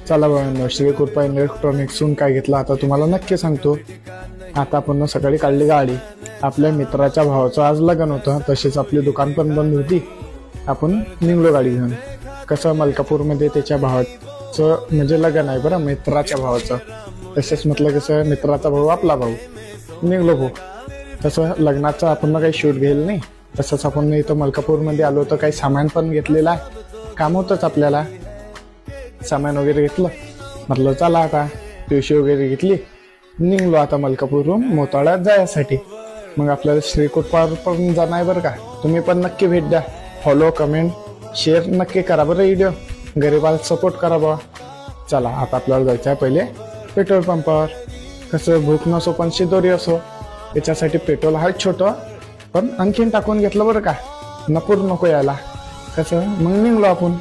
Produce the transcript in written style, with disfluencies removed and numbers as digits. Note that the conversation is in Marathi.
चला बघा, श्री कृपा इलेक्ट्रॉनिक्सहून काय घेतलं आता तुम्हाला नक्की सांगतो. आता आपण सकाळी काढली गाडी. आपल्या मित्राच्या भावाचं आज लग्न होतं, तसेच आपली दुकान पण बंद होती. आपण निघलो गाडी घेऊन. कसं मलकापूरमध्ये त्याच्या भावाचं म्हणजे लग्न आहे बरं, मित्राच्या भावाचं. तसेच म्हटलं कसं मित्राचा भाऊ आपला भाऊ. निघलो भाऊ. तसं लग्नाचं आपण काही शूट घेईल नाही. तसंच आपण इथं मलकापूरमध्ये आलो तर काही सामान पण घेतलेलं आहे. काम होतंच आपल्याला. सामान वगैरे घेतलं. म्हटलं चला आता पिवशी वगैरे घेतली. निघलो आता मलकापूरहून मोताळ्यात जायसाठी. मग आपल्याला श्रीकृपावर पण जाणार आहे बरं का. तुम्ही पण नक्की भेट द्या. फॉलो, कमेंट, शेअर नक्की करा बरं व्हिडिओ. गरिबाला सपोर्ट करा बा. चला आता आपल्याला जायचं आहे पहिले पेट्रोल पंपावर. कसं भूक नसो पण शिदोरी असो, त्याच्यासाठी पेट्रोल आहे छोटं, पण आणखीन टाकून घेतलं बरं का. नपूर नको यायला. कसं मग निघलो आपण.